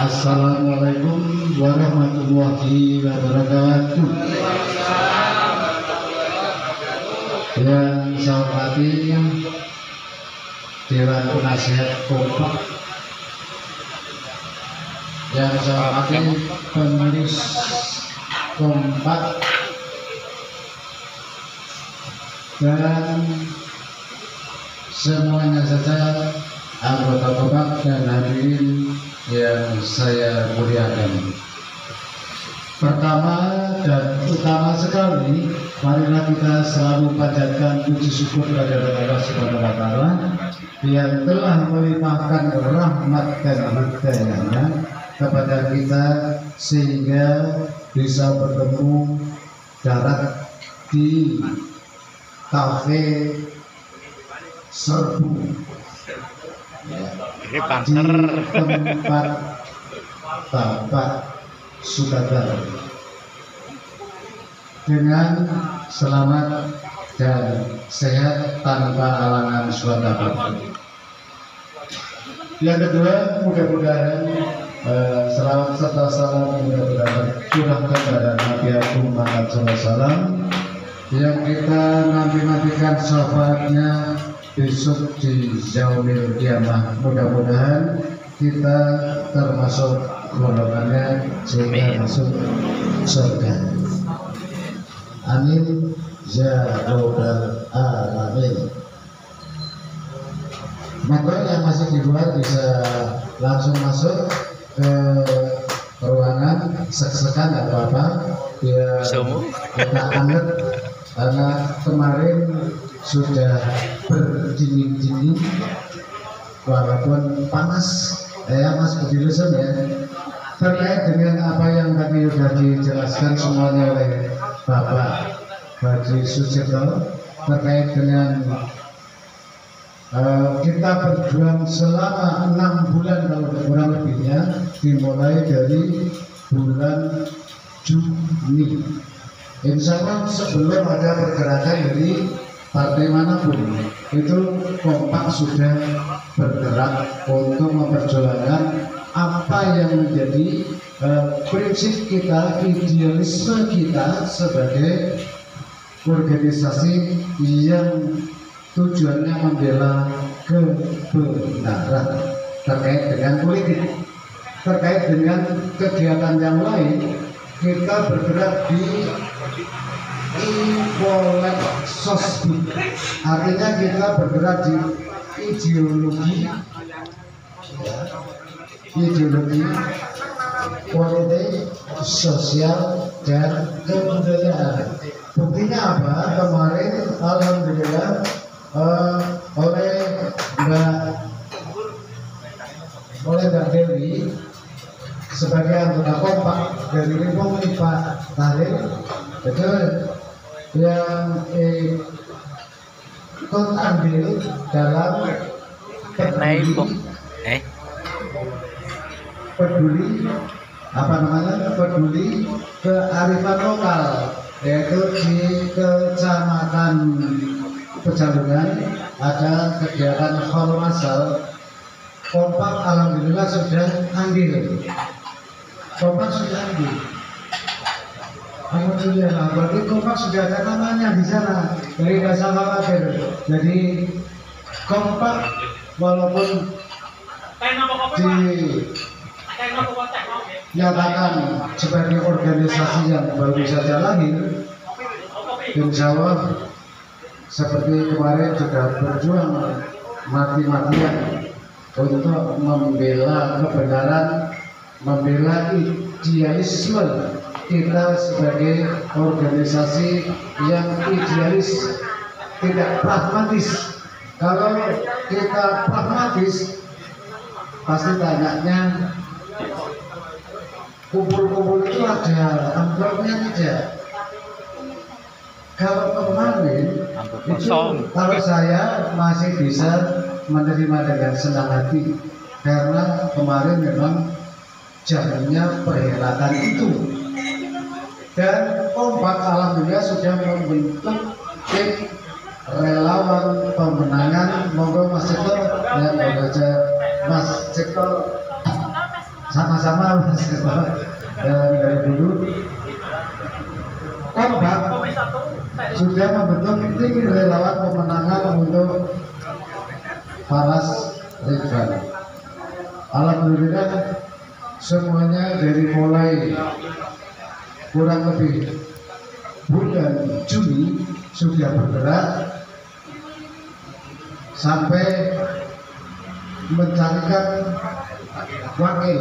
Assalamualaikum warahmatullahi wabarakatuh. Yang saya hormati Dewan Penasihat Kompak, yang saya hormati pengurus Kompak, dan semuanya saja anggota Kompak dan hadirin yang saya muliakan. Pertama dan utama sekali, marilah kita selalu panjatkan puji syukur kepada Allah Subhanahu wa Ta'ala yang telah melimpahkan rahmat dan hidayahnya kepada kita sehingga bisa bertemu darat di kafe Serbu, di tempat Bapak Sukadar, dengan selamat dan sehat tanpa halangan suatu apapun. Yang kedua, mudah-mudahan selawat serta salam mudah-mudahan curah kepada Nabi Agung Muhammad SAW yang kita nanti-nantikan syafaatnya besok di yaumil kiamah. Mudah-mudahan kita termasuk golongannya sehingga masuk surga. Amin ya rabbal alamin. Maka yang masih di luar bisa langsung masuk ke ruangan, sek-sekan nggak apa-apa, biar kita anget karena kemarin sudah berdingin-dingin walaupun panas ya Mas Budi Lusun ya. Terkait dengan apa yang tadi sudah dijelaskan semuanya oleh Bapak Haji Sucipto terkait dengan kita berjuang selama 6 bulan kalau kurang lebihnya, dimulai dari bulan Juni. Insya Allah sebelum ada pergerakan dari partai manapun itu Kompak sudah bergerak untuk memperjuangkan apa yang menjadi prinsip kita, idealisme kita sebagai organisasi yang tujuannya membela kebenaran terkait dengan politik. Terkait dengan kegiatan yang lain, kita bergerak di Ipolet Sosbud, artinya kita bergerak di ideologi politik, sosial, dan kebudayaan. Buktinya apa? Kemarin alhamdulillah oleh Mbak Dewi sebagai anggota Kompak dari Republik Pak Tahir itu yang ikut andil dalam peduli kearifan lokal, yaitu di Kecamatan Pecalungan ada kegiatan Hormasal. Kompak alhamdulillah sudah andil. Kompak sudah andil. Alhamdulillah, berarti Kompak sudah ada namanya di sana. Jadi nggak usah khawatir. Jadi Kompak walaupun dinyatakan sebagai organisasi yang baru saja lahir, insya Allah seperti kemarin sudah berjuang mati-matian untuk membela kebenaran, membela idealisme kita sebagai organisasi yang idealis, tidak pragmatis. Kalau kita pragmatis pasti tanyanya kumpul-kumpul itu ada amplopnya tidak. Kalau kemarin itu, kalau saya masih bisa menerima dengan senang hati karena kemarin memang jamnya perhelatan itu, dan Kompak alhamdulillah sudah membentuk tim relawan pemenangan. Monggo Mas Cipto yang membaca Mas Cipto sama-sama Mas dari dulu kompak sudah membentuk tim relawan pemenangan untuk Faras Ridwan. Alhamdulillah semuanya dari mulai kurang lebih bulan Juni sudah bergerak sampai mencarikan wakil.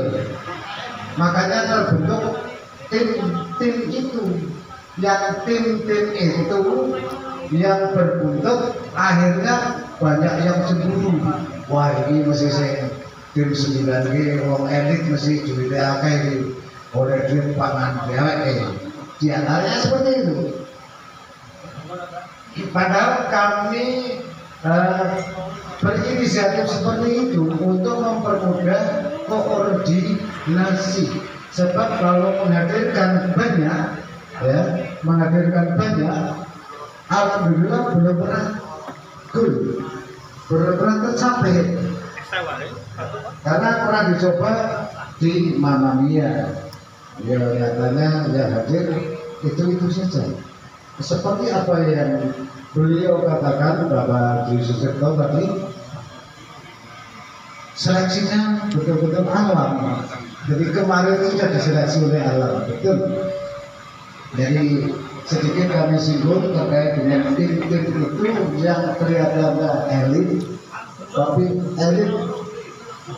Makanya terbentuk tim itu, yang tim-tim itu yang berbentuk akhirnya banyak yang cemburu. Wah ini mesti saya tim 9G wong elit mesti duitnya akeh oleh duit pangan dheweke. Di antaranya seperti itu. Padahal kami berinisiatif seperti itu untuk mempermudah koordinasi. Sebab kalau menghadirkan banyak, ya, alhamdulillah belum pernah goal, belum pernah tercapai. Karena pernah dicoba di Mamamia, ya nyatanya ya hadir itu saja. Seperti apa yang beliau katakan Bapak Dwi Sucipto tadi, seleksinya betul-betul alam. Jadi kemarin sudah diseleksi oleh alam, betul. Jadi sedikit kami singgung terkait dengan tim-tim itu yang kelihatannya elit, tapi elit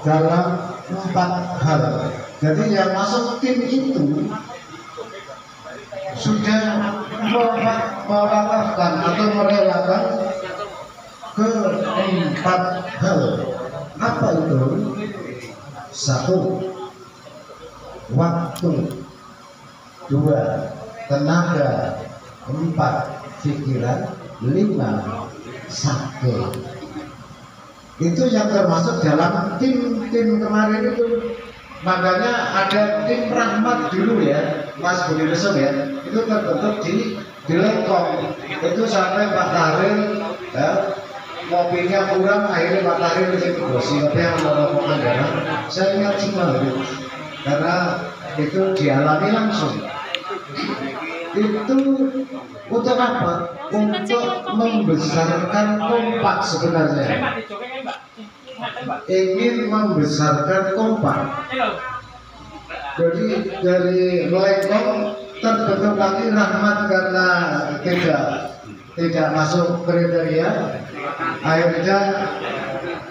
dalam 4 hal. Jadi yang masuk tim itu sudah mewakafkan atau merelakan ke 4 hal. Apa itu? 1. Waktu. 2. Tenaga. 4. Pikiran. 5. Sake. Itu yang termasuk dalam tim kemarin itu. Makanya ada tim rahmat dulu ya, Mas Budi Lesem ya, itu terbentuk di Lengkong. Itu sampai Pak Tahrir ya, kopinya kurang, akhirnya Pak Tahrir itu gosip yang merokok darah. Saya ingat semua itu, karena itu dialami langsung. Itu untuk apa? Untuk membesarkan kompak sebenarnya. Ingin membesarkan kompak. Jadi dari Lengkong terbentuk lagi rahmat karena tidak masuk kriteria, akhirnya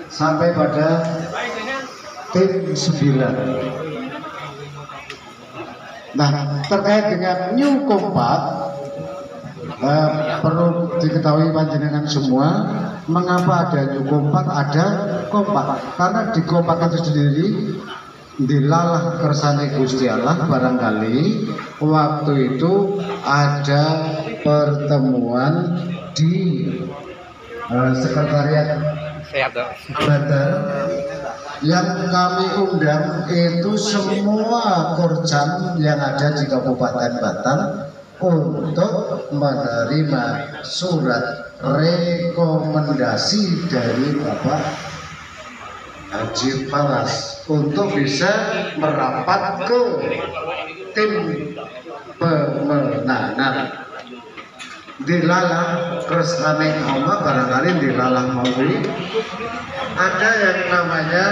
sampai pada tim 9. Nah, terkait dengan New Kompak, perlu diketahui panjenengan semua, mengapa ada New Kompak, ada kompak. Karena di kompak itu sendiri dilalah kersane Gusti Allah, barangkali waktu itu ada pertemuan di sekretariat Badar yang kami undang itu semua korjam yang ada di Kabupaten Batam untuk menerima surat rekomendasi dari Bapak Haji Faras untuk bisa merapat ke tim pemenangan. Dilalah kersane Allah, barangkali dilalah maui. Ada yang namanya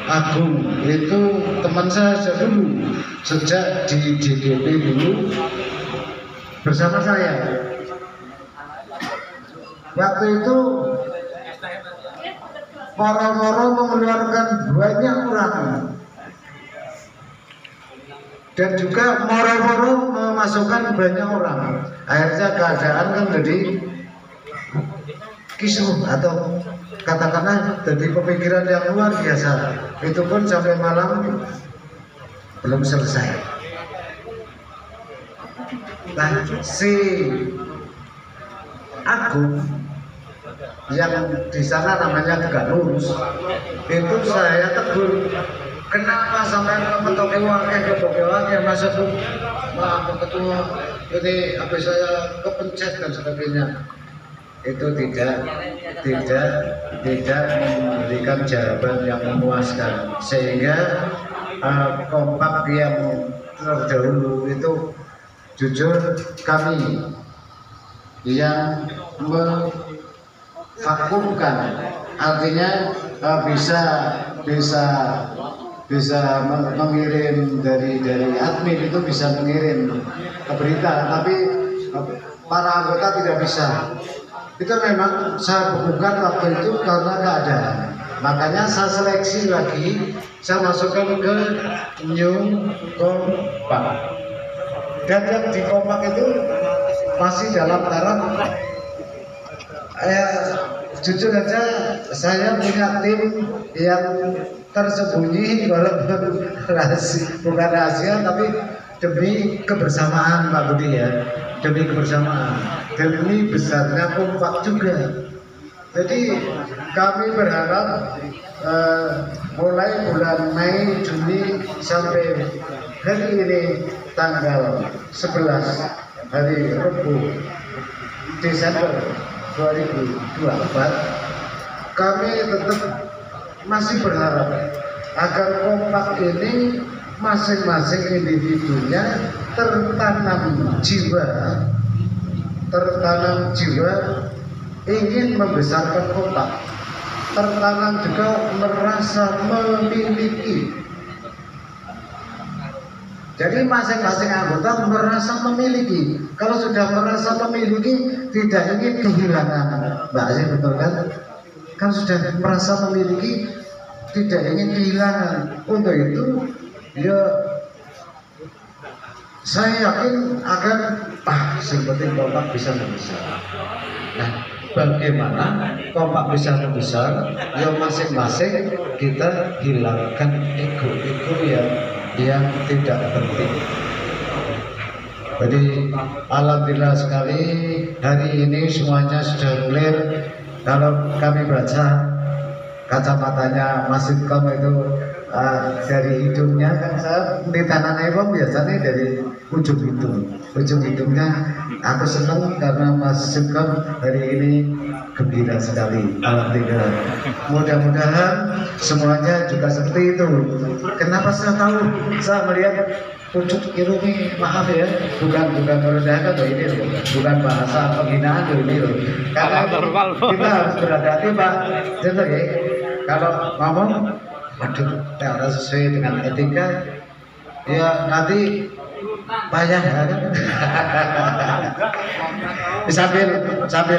Agung, itu teman saya dulu sejak di DGP dulu bersama saya. Waktu itu moro-moro mengeluarkan banyak orang dan juga moro-moro memasukkan banyak orang. Akhirnya keadaan kan jadi kisruh atau katakanlah jadi pemikiran yang luar biasa. Itu pun sampai malam belum selesai. Nah, si Agung yang di sana namanya gak lurus, itu saya tegur, kenapa sampai metoke wakil masa tuh Pak Ketua ini habis saya kepencet dan sebagainya. Itu tidak memberikan jawaban yang memuaskan, sehingga kompak yang terdahulu itu jujur kami yang memvakumkan, artinya bisa mengirim dari admin itu bisa mengirim ke berita, tapi para anggota tidak bisa. Itu memang saya bukukan waktu itu karena keadaan. Makanya saya seleksi lagi, saya masukkan ke New Kompak. Dan yang di Kompak itu masih dalam taraf jujur aja saya punya tim yang tersembunyi walaupun bukan rahasia, tapi demi kebersamaan Pak Budi ya, demi kebersamaan, demi besarnya Kompak juga. Jadi kami berharap mulai bulan Mei, Juni sampai hari ini tanggal 11 hari Rabu Desember 2024, kami tetap masih berharap agar Kompak ini masing-masing individunya tertanam jiwa ingin membesarkan Kompak, tertanam juga merasa memiliki. Jadi masing-masing anggota merasa memiliki. Kalau sudah merasa memiliki, tidak ingin kehilangan. Mbak Aziz, betul kan? Kan sudah merasa memiliki, tidak ingin kehilangan. Untuk itu, ya saya yakin akan yang penting Kompak bisa membesar. Nah, bagaimana Kompak bisa membesar? Ya masing-masing kita hilangkan ego-ego yang tidak penting. Jadi alhamdulillah sekali hari ini semuanya sudah clear. Kalau kami baca kacamatanya Mas Sitkom itu dari hidungnya kan, saya penelitian Ewong biasanya dari ujung hidungnya. Aku senang karena Mas Sitkom hari ini gembira sekali. Alhamdulillah. Mudah-mudahan semuanya juga seperti itu. Kenapa saya tahu? Saya melihat pucuk irumi, maaf ya, bukan merendahkan loh ini loh, bukan bahasa penghinaan loh ini loh. Karena kita harus berhati-hati Pak. Jadi kalau ngomong, waduh, tidak sesuai dengan etika, ya nanti payah ya kan. sambil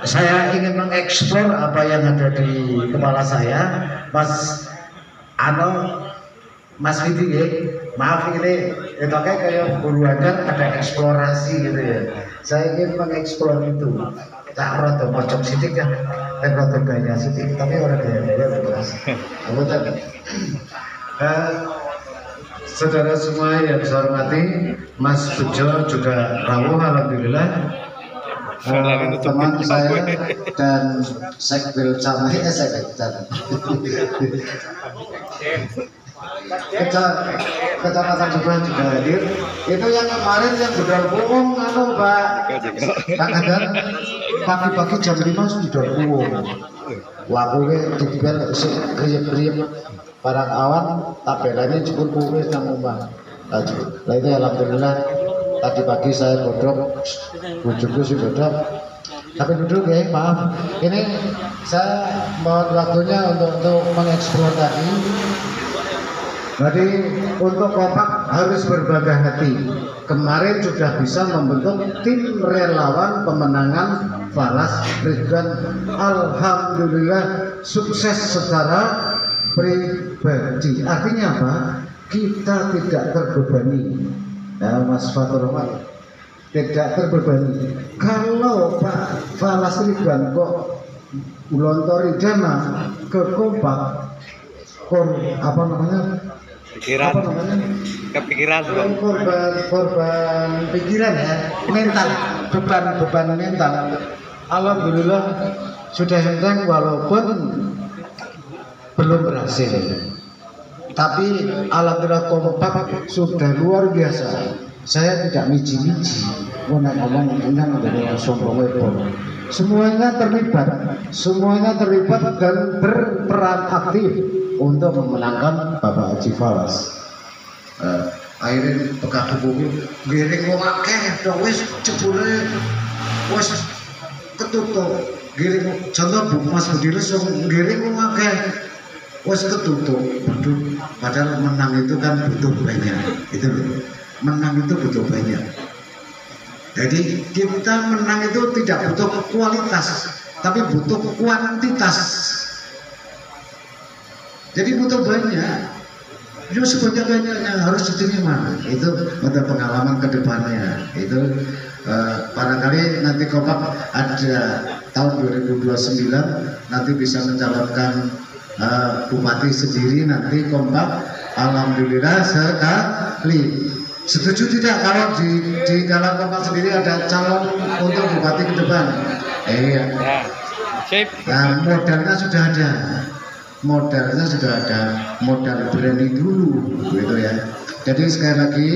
saya ingin mengeksplor apa yang ada di kepala saya, Mas Vidi ya. Maaf ini itu kayak buruannya ada eksplorasi gitu ya. Saya ingin mengeksplor itu. Tak rada pojok sidik kan, rada gaya sidik, tapi orang gaya jelas. Saudara semua yang saya hormati, Mas Bejo juga rawuh alhamdulillah. Teman saya dan Sekbil Camai, Kecamatan juga hadir. Itu yang kemarin yang sudah umum Pak Kadang pagi-pagi jam 5 sudah umum. Waktunya dibiar kriep-kriep barang awan, tabelanya cukup kumis nang omah. Lah itu alhamdulillah tadi pagi saya bodok, bujuku sih bodok. Tapi duduk ya, maaf. Ini saya mohon waktunya untuk mengeksplor tadi. Jadi untuk Kompak harus berbangga hati. Kemarin sudah bisa membentuk tim relawan pemenangan Falas Ridwan. Alhamdulillah sukses secara pribadi. Artinya apa? Kita tidak terbebani. Nah, Mas Fatur Rahman tidak terbebani. Kalau Pak Falas Ridwan kok melontori dana ke Kompak, apa namanya? Kepikiran korban pikiran ya, mental, beban mental. Alhamdulillah sudah enteng walaupun belum berhasil, tapi alhamdulillah Kompak sudah luar biasa. Saya tidak miji-miji ngomong dari sombong webon. Semuanya terlibat dan berperan aktif untuk memenangkan Bapak Haji Falas. Akhirnya pekat buku giring wong akeh dong wis jebule wis ketutup giring contoh Bu Mas Budi langsung giring wong akeh wis ketutup. Waduh, padahal menang itu kan butuh banyak itu loh, menang itu butuh banyak. Jadi kita menang itu tidak butuh kualitas tapi butuh kuantitas. Jadi butuh banyak. Itu sebanyak-banyaknya harus diterima. Itu untuk pengalaman kedepannya. Itu barangkali nanti Kompak ada tahun 2029 nanti bisa mencalonkan bupati sendiri nanti Kompak. Alhamdulillah sekali. Setuju tidak kalau di dalam Kompak sendiri ada calon untuk bupati ke depan? Iya. Nah, modalnya sudah ada. Modalnya sudah ada, modal berani dulu gitu ya. Jadi sekali lagi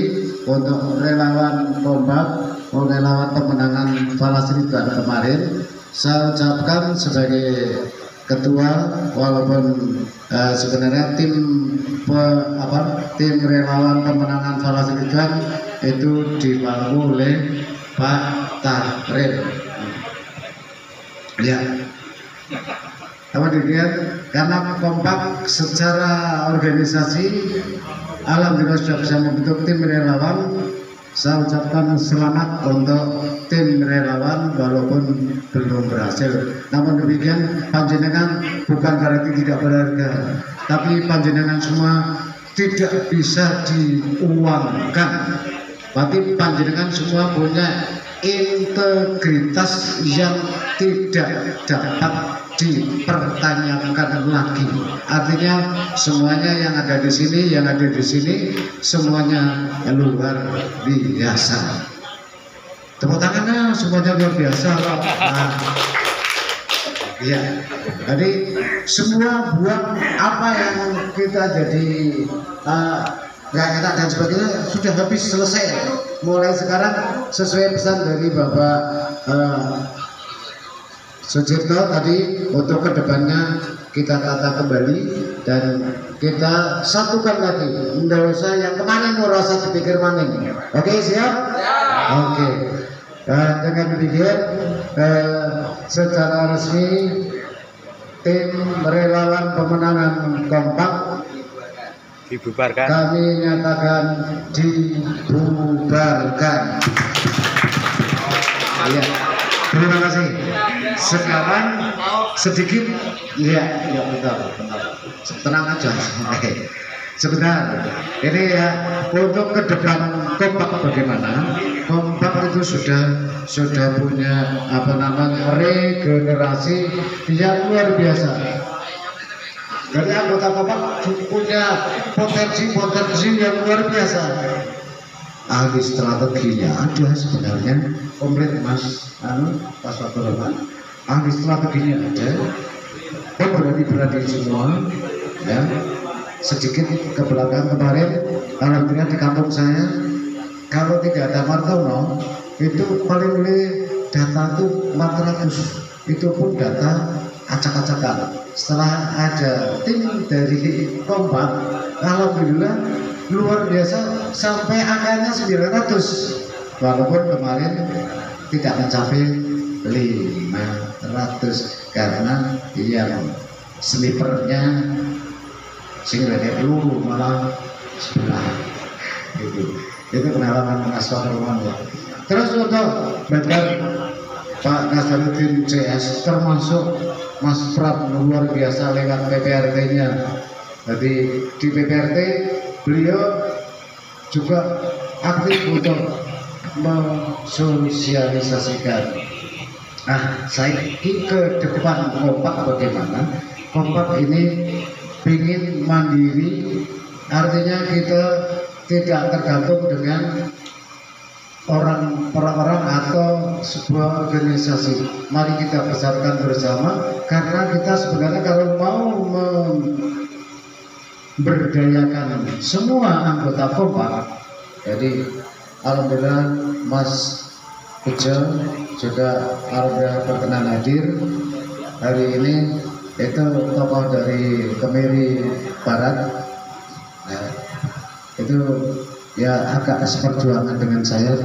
untuk relawan Kompak, relawan pemenangan Falas Ridwan kemarin, saya ucapkan sebagai ketua, walaupun sebenarnya tim relawan pemenangan Falas Ridwan itu dibantu oleh Pak Tahril. Ya. Kemudian karena Kompak secara organisasi alhamdulillah sudah bisa membentuk tim relawan, saya ucapkan selamat untuk tim relawan walaupun belum berhasil. Namun demikian panjenengan bukan berarti tidak berharga, tapi panjenengan semua tidak bisa diuangkan. Berarti panjenengan semua punya integritas yang tidak dapat dipertanyakan lagi. Artinya semuanya yang ada di sini, semuanya luar biasa. Tepuk tangannya semuanya luar biasa. Nah, ya. Jadi semua buat apa yang kita jadi nggak enak dan sebagainya sudah habis selesai. Mulai sekarang sesuai pesan dari Bapak Sucipto tadi, untuk kedepannya kita tata kembali dan kita satukan lagi. Nggak usah yang kemarin merasa dipikir maning. Oke, siap? Oke. Dengan demikian secara resmi tim relawan pemenangan Kompak dibubarkan. Kami nyatakan dibubarkan. Ya, terima kasih. Sekarang sedikit, ya betul. Tenang aja. Sebentar. Ini ya untuk ke depan Kompak bagaimana? Kompak itu sudah punya regenerasi yang luar biasa. Dari anggota Kompak punya potensi yang luar biasa. Ahli strateginya ada sebenarnya, komplit Mas Pak Faturrahman. Ahli strateginya ada, berani semua. Ya, sedikit ke belakang kemarin, alhamdulillah di kampung saya, kalau tidak ada Martono, itu paling data itu 400, itu pun data acak-acakan. Setelah ada tim dari Kompak, alhamdulillah luar biasa sampai angkanya 900, walaupun kemarin tidak mencapai 500 karena yang snipernya sehingga dulu malah sebelah itu pengalaman Mas Faturrahman ya. Terus untuk bagian Pak Nasaruddin CS termasuk Mas Prab luar biasa lewat PPRT-nya. Jadi di PPRT beliau juga aktif untuk mensosialisasikan. Nah, saya ke depan Kompak bagaimana? Kompak ini ingin mandiri, artinya kita tidak tergantung dengan orang-orang atau sebuah organisasi. Mari kita besarkan bersama, karena kita sebenarnya kalau mau memberdayakan semua anggota Kompak, jadi alhamdulillah Mas Bejo juga alhamdulillah berkenan hadir hari ini. itu tokoh dari Kemiri Barat. Nah, itu ya agak seperjuangan dengan saya.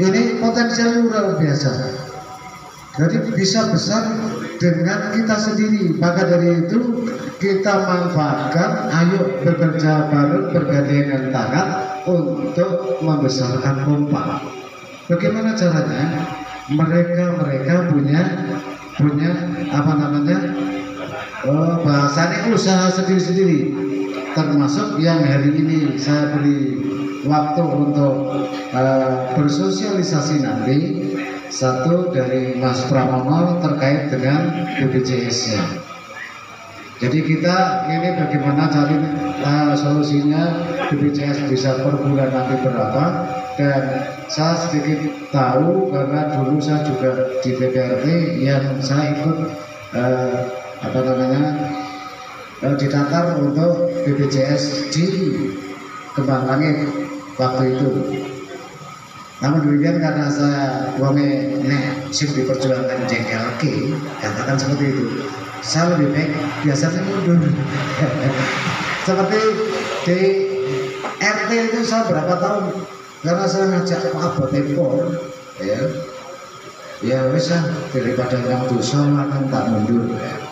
Ini potensial luar biasa, jadi bisa besar dengan kita sendiri. Maka dari itu kita manfaatkan, ayo bekerja bareng, bergandengan tangan untuk membesarkan Kompak. Bagaimana caranya? Mereka punya apa namanya, bahasanya usaha sendiri-sendiri, termasuk yang hari ini saya beri waktu untuk bersosialisasi nanti. Satu dari Mas Pramono terkait dengan BPJS-nya. Jadi kita ini bagaimana cari solusinya BPJS bisa per bulan nanti berapa. Dan saya sedikit tahu karena dulu saya juga di DPRD yang saya ikut apa namanya ditatar untuk BPJS di Kembang Langit waktu itu. Namun demikian karena saya wonge nek sing diperjuangkan jengkelke, katakan seperti itu, saya lebih baik biasanya mundur. Seperti di RT itu saya berapa tahun, karena saya ngajak Pak Botempo, ya wes daripada yang dosa makan tak mundur.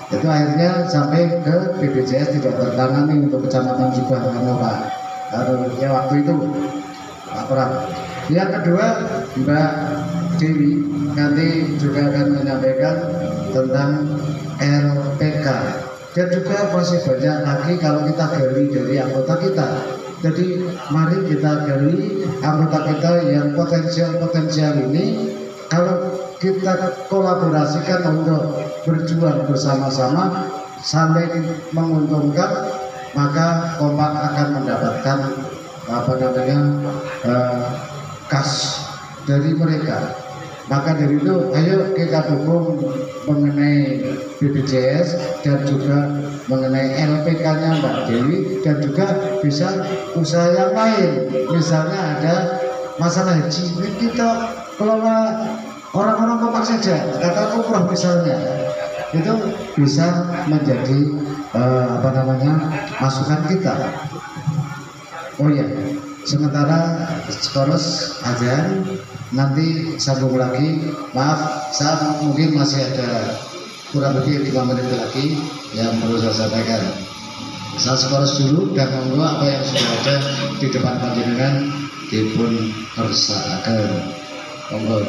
Itu akhirnya sampai ke BPJS tidak tertangani untuk kecamatan juga karena Pak. Ya waktu itu Pak Pram. Yang kedua, Mbak Dewi nanti juga akan menyampaikan tentang LPK. Dan juga masih banyak lagi kalau kita gali dari anggota kita. Jadi mari kita gali anggota kita yang potensial ini. Kalau kita kolaborasikan untuk berjuang bersama-sama saling menguntungkan, maka Kompak akan mendapatkan apa namanya kas dari mereka. Maka dari itu ayo kita dukung mengenai BPJS dan juga mengenai LPK-nya Mbak Dewi, dan juga bisa usaha yang lain. Misalnya ada masalah haji, ini kita kelola orang-orang Kompak saja, kata umroh misalnya, itu bisa menjadi apa namanya masukan kita. Oh ya, sementara skors azan nanti sambung lagi. Maaf, saya mungkin masih ada kurang lebih 5 menit lagi yang perlu saya sampaikan. Saya skors dulu dan monggo apa yang sudah ada di depan panjenengan dipun kersakaken. Monggo.